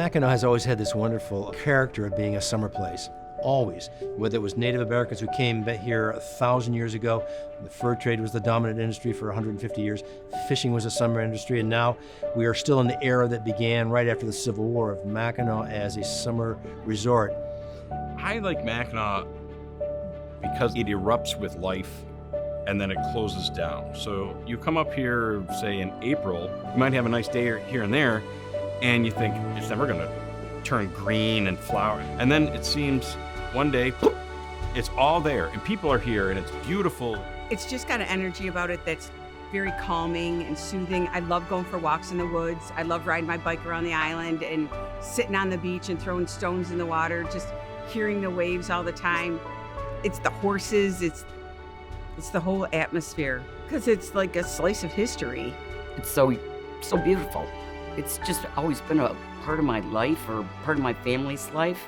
Mackinac has always had this wonderful character of being a summer place. Always. Whether it was Native Americans who came here 1,000 years ago, the fur trade was the dominant industry for 150 years, fishing was a summer industry, and now we are still in the era that began right after the Civil War of Mackinac as a summer resort. I like Mackinac because it erupts with life and then it closes down. So you come up here, say in April, you might have a nice day here and there, and you think it's never gonna turn green and flower. And then it seems one day, poof, it's all there and people are here and it's beautiful. It's just got an energy about it that's very calming and soothing. I love going for walks in the woods. I love riding my bike around the island and sitting on the beach and throwing stones in the water, just hearing the waves all the time. It's the horses, it's the whole atmosphere, because it's like a slice of history. It's so beautiful. It's just always been a part of my life or part of my family's life,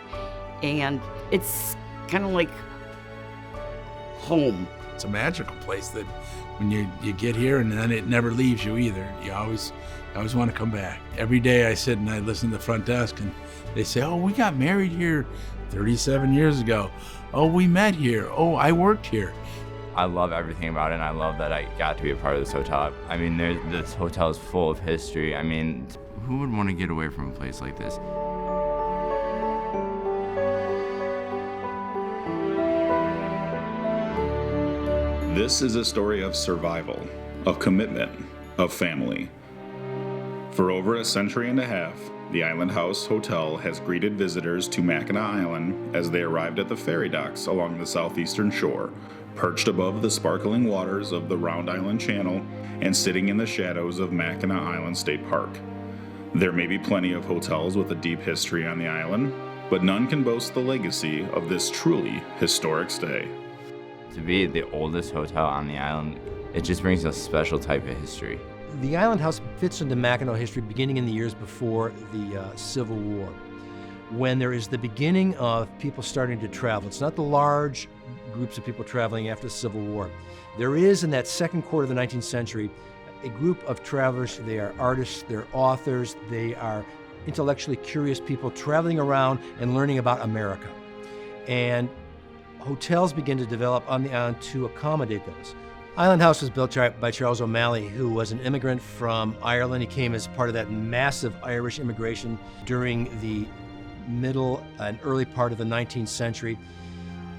and it's kind of like home. It's a magical place that when you get here, and then it never leaves you either. You always want to come back. Every day I sit and I listen to the front desk and they say, "Oh, we got married here 37 years ago. Oh, we met here. Oh, I worked here." I love everything about it, and I love that I got to be a part of this hotel. I mean, this hotel is full of history. I mean, who would want to get away from a place like this? This is a story of survival, of commitment, of family. For over a century and a half, the Island House Hotel has greeted visitors to Mackinac Island as they arrived at the ferry docks along the southeastern shore, perched above the sparkling waters of the Round Island Channel and sitting in the shadows of Mackinac Island State Park. There may be plenty of hotels with a deep history on the island, but none can boast the legacy of this truly historic stay. To be the oldest hotel on the island, it just brings a special type of history. The Island House fits into Mackinac history beginning in the years before the Civil War, when there is the beginning of people starting to travel. It's not the large groups of people traveling after the Civil War. There is, in that second quarter of the 19th century, a group of travelers. They are artists, they're authors, they are intellectually curious people traveling around and learning about America. And hotels begin to develop on the island to accommodate those. Island House was built by Charles O'Malley, who was an immigrant from Ireland. He came as part of that massive Irish immigration during the middle and early part of the 19th century.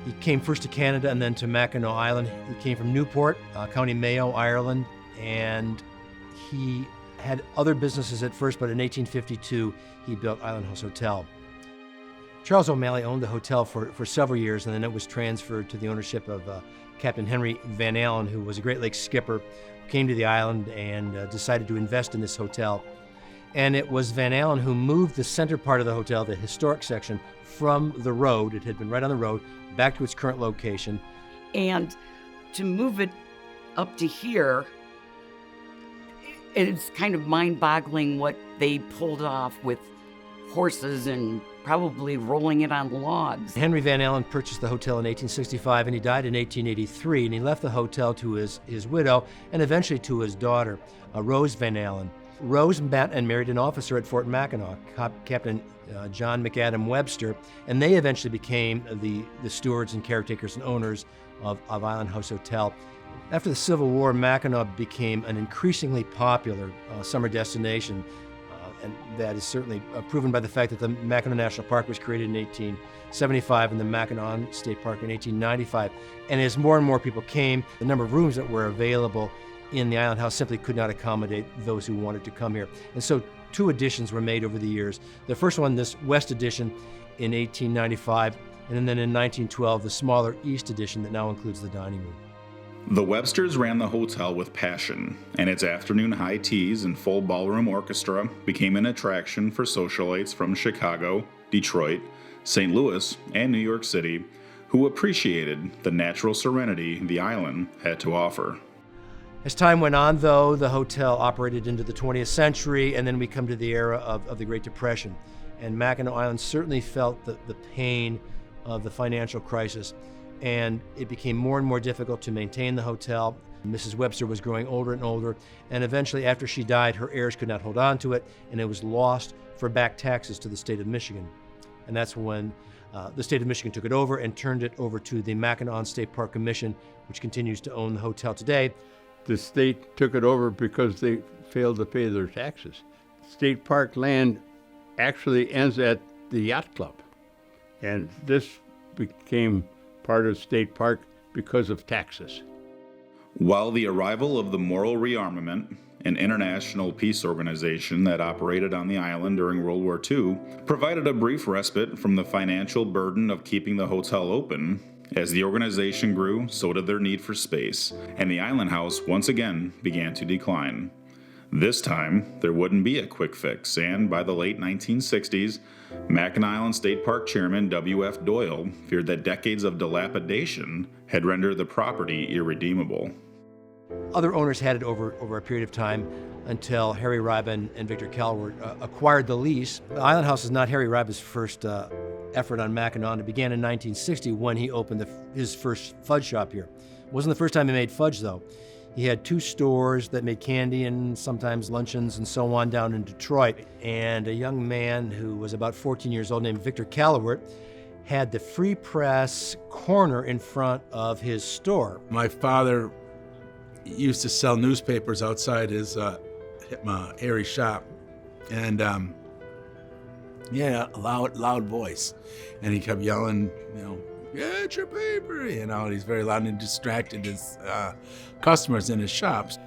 He came first to Canada and then to Mackinac Island. He came from Newport, County Mayo, Ireland, and he had other businesses at first, but in 1852, he built Island House Hotel. Charles O'Malley owned the hotel for several years, and then it was transferred to the ownership of Captain Henry Van Allen, who was a Great Lakes skipper, who came to the island and decided to invest in this hotel. And it was Van Allen who moved the center part of the hotel, the historic section, from the road, it had been right on the road, back to its current location. And to move it up to here, it's kind of mind-boggling what they pulled off with horses and probably rolling it on logs. Henry Van Allen purchased the hotel in 1865, and he died in 1883, and he left the hotel to his widow and eventually to his daughter, Rose Van Allen. Rose met and married an officer at Fort Mackinac, Captain John McAdam Webster, and they eventually became the stewards and caretakers and owners of Island House Hotel. After the Civil War, Mackinac became an increasingly popular summer destination. And that is certainly proven by the fact that the Mackinac National Park was created in 1875 and the Mackinac State Park in 1895. And as more and more people came, the number of rooms that were available in the Island House simply could not accommodate those who wanted to come here. And so 2 additions were made over the years. The first one, this West Addition in 1895, and then in 1912, the smaller East Addition that now includes the dining room. The Websters ran the hotel with passion, and its afternoon high teas and full ballroom orchestra became an attraction for socialites from Chicago, Detroit, St. Louis, and New York City who appreciated the natural serenity the island had to offer. As time went on, though, the hotel operated into the 20th century, and then we come to the era of the Great Depression. And Mackinac Island certainly felt the pain of the financial crisis, and it became more and more difficult to maintain the hotel. Mrs. Webster was growing older and older, and eventually after she died, her heirs could not hold on to it, and it was lost for back taxes to the state of Michigan. And that's when the state of Michigan took it over and turned it over to the Mackinac State Park Commission, which continues to own the hotel today. The state took it over because they failed to pay their taxes. State park land actually ends at the yacht club. And this became part of state park because of taxes. While the arrival of the Morrill Rearmament, an international peace organization that operated on the island during World War II, provided a brief respite from the financial burden of keeping the hotel open, as the organization grew, so did their need for space, and the Island House once again began to decline. This time, there wouldn't be a quick fix, and by the late 1960s, Mackinac Island State Park Chairman W.F. Doyle feared that decades of dilapidation had rendered the property irredeemable. Other owners had it over a period of time until Harry Ryba and Victor Calvert acquired the lease. The Island House is not Harry Ryba's first effort on Mackinac. It began in 1960 when he opened his first fudge shop here. It wasn't the first time he made fudge, though. He had 2 stores that made candy and sometimes luncheons and so on down in Detroit. And a young man who was about 14 years old named Victor Calvert had the free press corner in front of his store. My father used to sell newspapers outside his Harry's shop, and a loud voice, and he kept yelling, get your paper, and he's very loud and distracted his customers in his shops.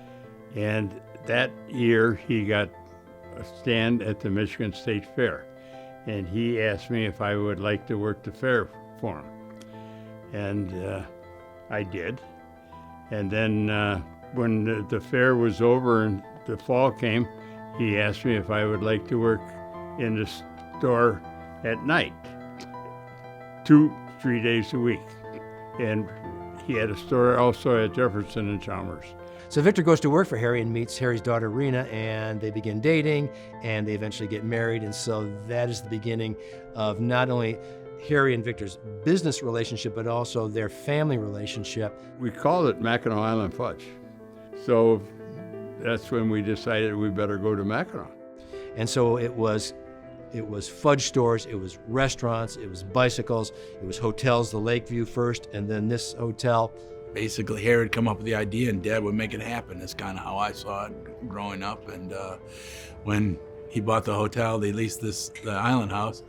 And that year he got a stand at the Michigan State Fair, and he asked me if I would like to work the fair for him. And I did. And then when the fair was over and the fall came, he asked me if I would like to work in the store at night, 2-3 days a week. And he had a store also at Jefferson and Chalmers. So Victor goes to work for Harry and meets Harry's daughter Rena, and they begin dating, and they eventually get married. And so that is the beginning of not only Harry and Victor's business relationship, but also their family relationship. We called it Mackinac Island Fudge. So that's when we decided we better go to Mackinac. And so it was fudge stores, it was restaurants, it was bicycles, it was hotels, the Lakeview first, and then this hotel. Basically, Harry would come up with the idea, and Dad would make it happen. That's kind of how I saw it growing up. And when he bought the hotel, they leased the Island House.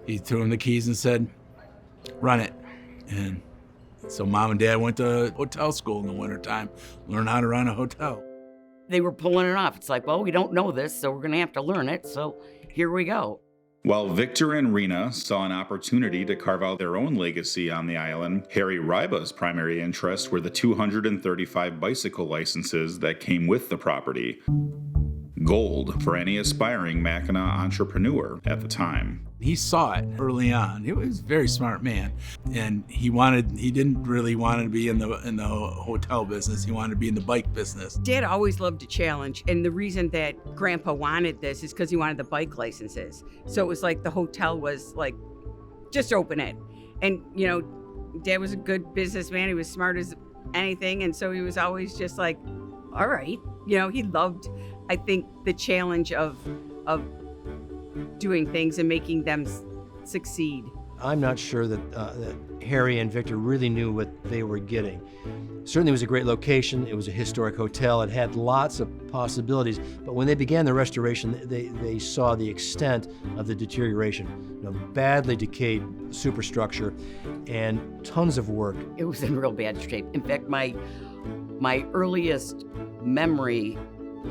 He threw him the keys and said, "Run it." And so Mom and Dad went to hotel school in the wintertime, learn how to run a hotel. They were pulling it off. It's like, well, we don't know this, so we're going to have to learn it. So here we go. While Victor and Rena saw an opportunity to carve out their own legacy on the island, Harry Ryba's primary interests were the 235 bicycle licenses that came with the property. Gold for any aspiring Mackinac entrepreneur at the time. He saw it early on. He was a very smart man, and he didn't really want to be in the hotel business. He wanted to be in the bike business. Dad always loved a challenge, and the reason that Grandpa wanted this is because he wanted the bike licenses. So it was like the hotel was like, just open it. And, Dad was a good businessman. He was smart as anything, and so he was always just like, all right. He loved, I think, the challenge of doing things and making them succeed. I'm not sure that Harry and Victor really knew what they were getting. Certainly it was a great location. It was a historic hotel. It had lots of possibilities. But when they began the restoration, they saw the extent of the deterioration. Badly decayed superstructure and tons of work. It was in real bad shape. In fact, my earliest memory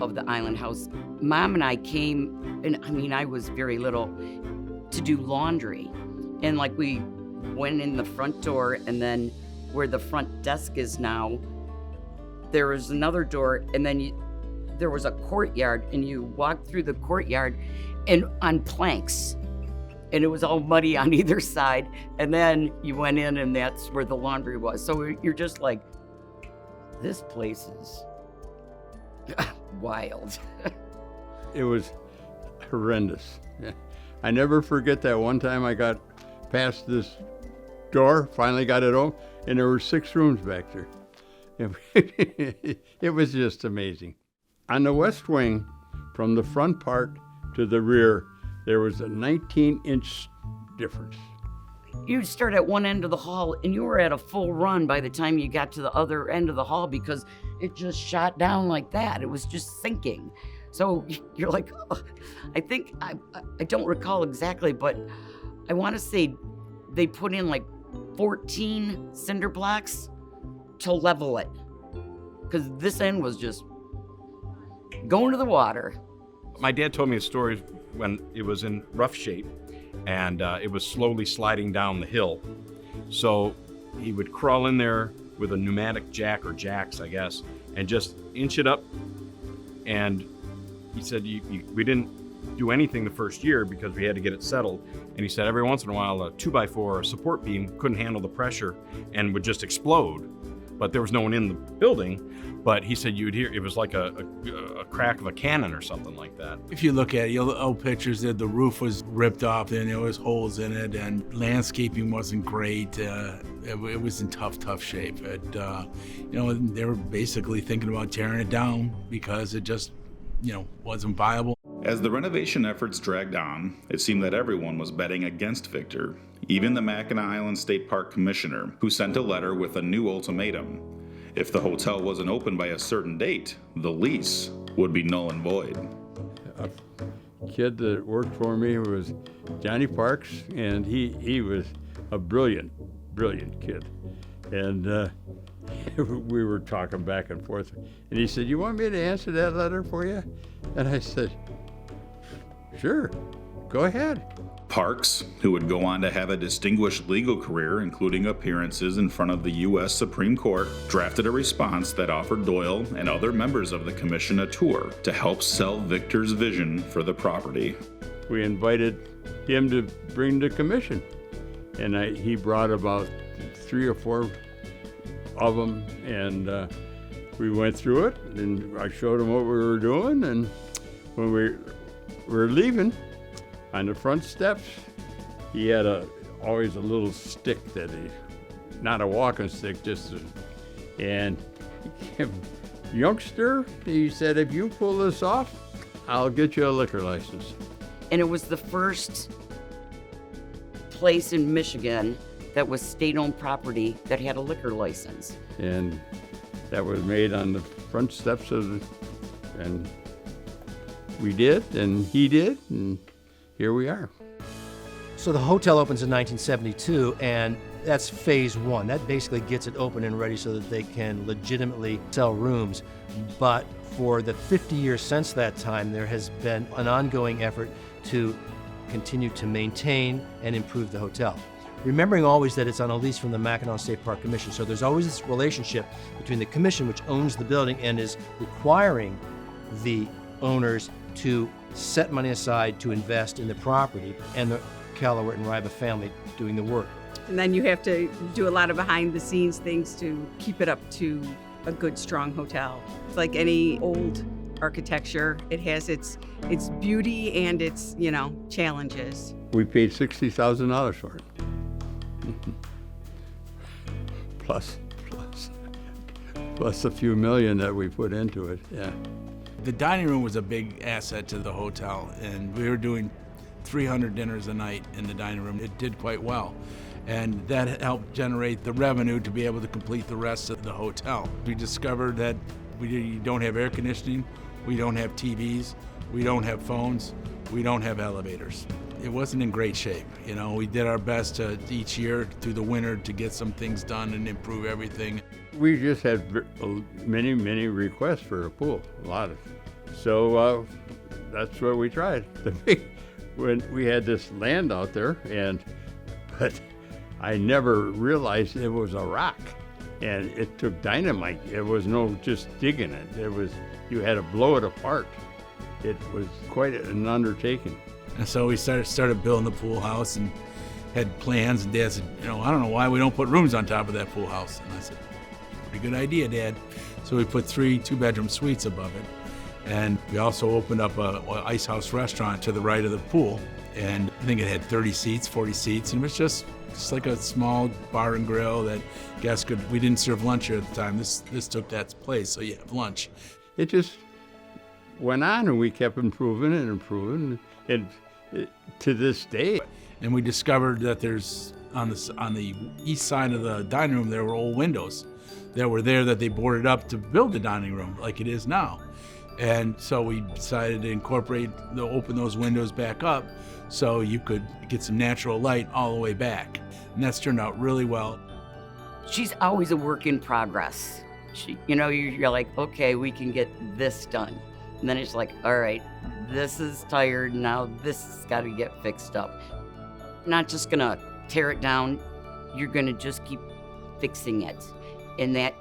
of the Island House, Mom and I came, and I was very little, to do laundry. And we went in the front door, and then where the front desk is now, there was another door, and then there was a courtyard, and you walked through the courtyard and on planks. And it was all muddy on either side. And then you went in, and that's where the laundry was. So you're just like, this place is wild. It was horrendous. I never forget that one time I got past this door, finally got it open, and there were 6 rooms back there. It was just amazing. On the west wing, from the front part to the rear, there was a 19-inch difference. You'd start at one end of the hall and you were at a full run by the time you got to the other end of the hall because it just shot down like that. It was just sinking. So you're like, oh, I think, I don't recall exactly, but I want to say they put in like 14 cinder blocks to level it because this end was just going to the water. My dad told me a story when it was in rough shape and it was slowly sliding down the hill. So he would crawl in there with a pneumatic jack or jacks, I guess, and just inch it up. And he said we didn't do anything the first year because we had to get it settled. And he said every once in a while a 2x4 or a support beam couldn't handle the pressure and would just explode. But there was no one in the building. But he said you'd hear it was like a crack of a cannon or something like that. If you look at it, you'll old pictures that the roof was ripped off and there was holes in it and landscaping wasn't great. It was in tough shape. They were basically thinking about tearing it down because it just, wasn't viable. As the renovation efforts dragged on, it seemed that everyone was betting against Victor, even the Mackinac Island State Park Commissioner, who sent a letter with a new ultimatum. If the hotel wasn't open by a certain date, the lease would be null and void. A kid that worked for me was Johnny Parks, and he was a brilliant kid. And we were talking back and forth, and he said, "You want me to answer that letter for you?" And I said, "Sure, go ahead." Parks, who would go on to have a distinguished legal career, including appearances in front of the U.S. Supreme Court, drafted a response that offered Doyle and other members of the commission a tour to help sell Victor's vision for the property. We invited him to bring the commission, and he brought about 3 or 4 of them, and we went through it, and I showed him what we were doing, and when we were leaving, on the front steps, he had always a little stick that not a walking stick, and youngster, he said, "If you pull this off, I'll get you a liquor license." And it was the first place in Michigan that was state-owned property that had a liquor license. And that was made on the front steps and we did, and he did, and here we are. So the hotel opens in 1972, and that's phase 1. That basically gets it open and ready so that they can legitimately sell rooms. But for the 50 years since that time, there has been an ongoing effort to continue to maintain and improve the hotel. Remembering always that it's on a lease from the Mackinac State Park Commission. So there's always this relationship between the commission, which owns the building and is requiring the owners to set money aside to invest in the property, and the Callowert and Riba family doing the work. And then you have to do a lot of behind the scenes things to keep it up to a good, strong hotel. It's like any old architecture. It has its beauty and its, challenges. We paid $60,000 for it. Plus a few million that we put into it, yeah. The dining room was a big asset to the hotel, and we were doing 300 dinners a night in the dining room. It did quite well, and that helped generate the revenue to be able to complete the rest of the hotel. We discovered that we don't have air conditioning, we don't have TVs, we don't have phones, we don't have elevators. It wasn't in great shape. We did our best each year through the winter to get some things done and improve everything. We just had many requests for a pool, a lot of. So that's what we tried. When we had this land out there, but I never realized it was a rock, and it took dynamite. It was no just digging it. You had to blow it apart. It was quite an undertaking. And so we started building the pool house and had plans, and Dad said, I don't know why we don't put rooms on top of that pool house. And I said, pretty good idea, Dad. So we put 3 2-bedroom suites above it. And we also opened up a ice house restaurant to the right of the pool. And I think it had 30 seats, 40 seats, and it was just It's like a small bar and grill that guests could. We didn't serve lunch here at the time. This took that place, so you have lunch. It just went on, and we kept improving and improving, and to this day. And we discovered that there's on the east side of the dining room there were old windows that were there that they boarded up to build the dining room like it is now. And so we decided to open those windows back up so you could get some natural light all the way back. And that's turned out really well. She's always a work in progress. You're like, okay, we can get this done. And then it's like, all right, this is tired, now this has got to get fixed up. Not just gonna tear it down, you're gonna just keep fixing it. And that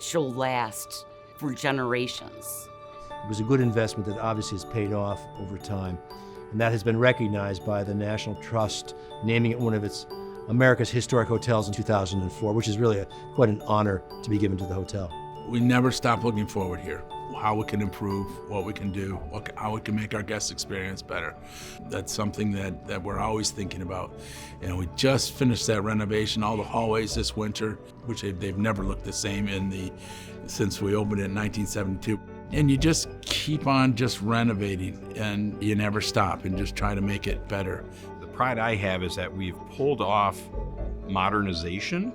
shall last for generations. It was a good investment that obviously has paid off over time. And that has been recognized by the National Trust, naming it one of its America's Historic Hotels in 2004, which is really quite an honor to be given to the hotel. We never stop looking forward here, how we can improve, what we can do, how we can make our guest experience better. That's something that we're always thinking about. We just finished that renovation, all the hallways this winter, which they've never looked the same since we opened it in 1972. And you just keep on just renovating, and you never stop and just try to make it better. The pride I have is that we've pulled off modernization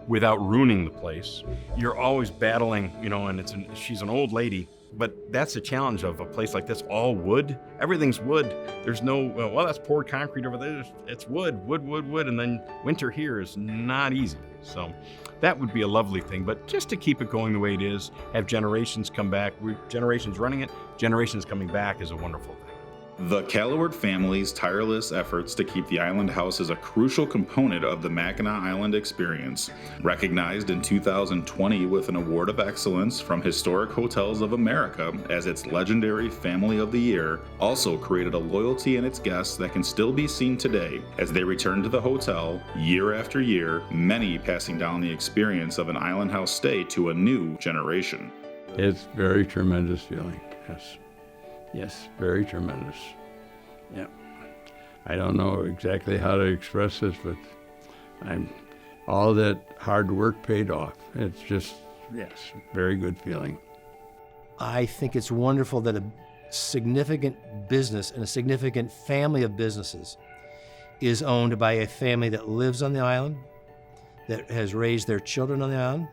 without ruining the place. You're always battling, and she's an old lady, but that's the challenge of a place like this, all wood. Everything's wood. There's no, that's poured concrete over there. It's wood, and then winter here is not easy. So that would be a lovely thing, but just to keep it going the way it is, have generations come back, generations running it, generations coming back is a wonderful thing. The Calloward family's tireless efforts to keep the Island House is a crucial component of the Mackinac Island experience. Recognized in 2020 with an Award of Excellence from Historic Hotels of America as its legendary Family of the Year, also created a loyalty in its guests that can still be seen today as they return to the hotel year after year, many passing down the experience of an Island House stay to a new generation. It's a very tremendous feeling, yes. Yes, very tremendous. Yeah. I don't know exactly how to express this, but all that hard work paid off. It's just, yes, very good feeling. I think it's wonderful that a significant business and a significant family of businesses is owned by a family that lives on the island, that has raised their children on the island,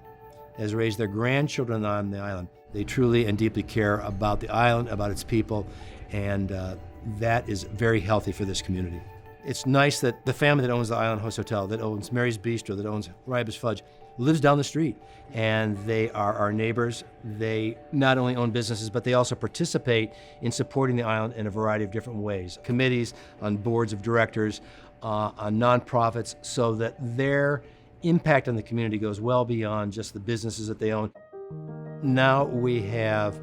has raised their grandchildren on the island. They truly and deeply care about the island, about its people, and that is very healthy for this community. It's nice that the family that owns the Island Host Hotel, that owns Mary's Bistro, that owns Ribas Fudge, lives down the street, and they are our neighbors. They not only own businesses, but they also participate in supporting the island in a variety of different ways. Committees, on boards of directors, on nonprofits, so that their impact on the community goes well beyond just the businesses that they own. Now we have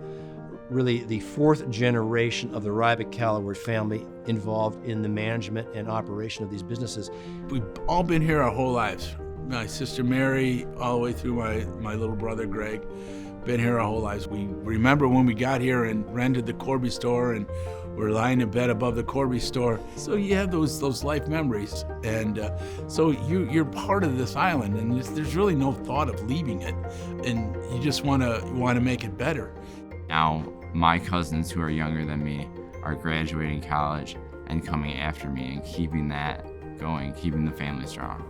really the fourth generation of the Ryback Calloward family involved in the management and operation of these businesses. We've all been here our whole lives. My sister Mary, all the way through my little brother Greg, been here our whole lives. We remember when we got here and rented the Corby store and we're lying in bed above the Corby store. So you have those life memories. And so you're part of this island, and there's really no thought of leaving it. And you just want to make it better. Now, my cousins who are younger than me are graduating college and coming after me and keeping that going, keeping the family strong.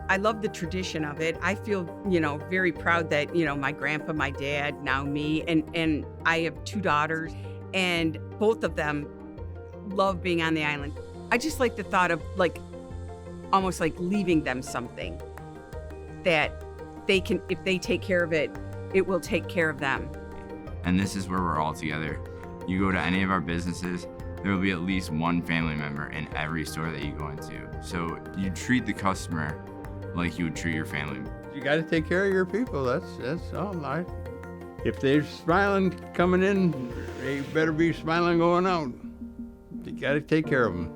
I love the tradition of it. I feel, very proud that, my grandpa, my dad, now me, and I have two daughters, and both of them love being on the island. I just like the thought of almost like leaving them something that they can, if they take care of it, it will take care of them. And this is where we're all together. You go to any of our businesses, there will be at least one family member in every store that you go into. So you treat the customer like you would treat your family. You got to take care of your people. That's all right. If they're smiling coming in, they better be smiling going out. You got to take care of them.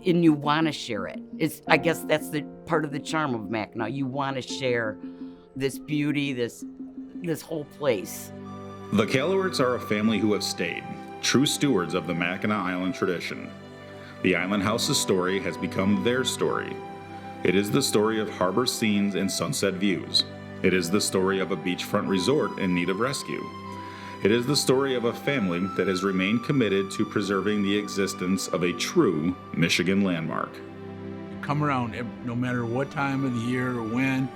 And you want to share it. I guess that's the part of the charm of Mackinac. You want to share this beauty, this whole place. The Callowards are a family who have stayed, true stewards of the Mackinac Island tradition. The Island House's story has become their story. It is the story of harbor scenes and sunset views. It is the story of a beachfront resort in need of rescue. It is the story of a family that has remained committed to preserving the existence of a true Michigan landmark. You come around, no matter what time of the year or when,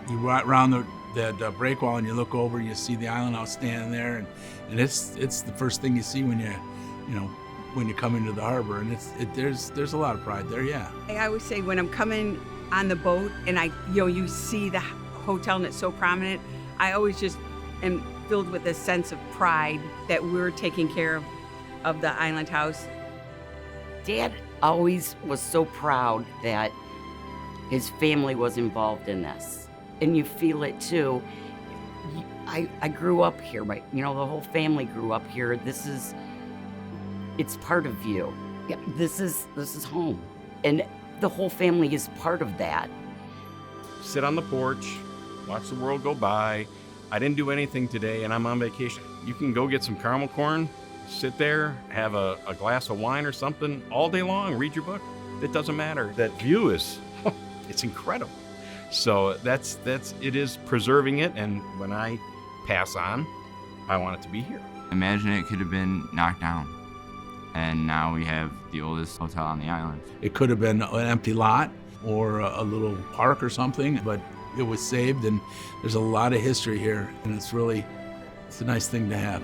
you ride around the break wall and you look over and you see the island house standing there, and it's the first thing you see when you come into the harbor, and there's a lot of pride there, yeah. I always say when I'm coming on the boat and you see the hotel and it's so prominent, I always just am filled with a sense of pride that we're taking care of the island house. Dad always was so proud that his family was involved in this. And you feel it too. I grew up here, right? The whole family grew up here. It's part of you. Yeah, this is home. And the whole family is part of that. Sit on the porch, watch the world go by. I didn't do anything today and I'm on vacation. You can go get some caramel corn, sit there, have a glass of wine or something all day long, read your book. It doesn't matter. That view is, it's incredible. So it is preserving it, and when I pass on, I want it to be here. Imagine it could have been knocked down, and now we have the oldest hotel on the island. It could have been an empty lot or a little park or something, but it was saved, and there's a lot of history here, and it's a nice thing to have.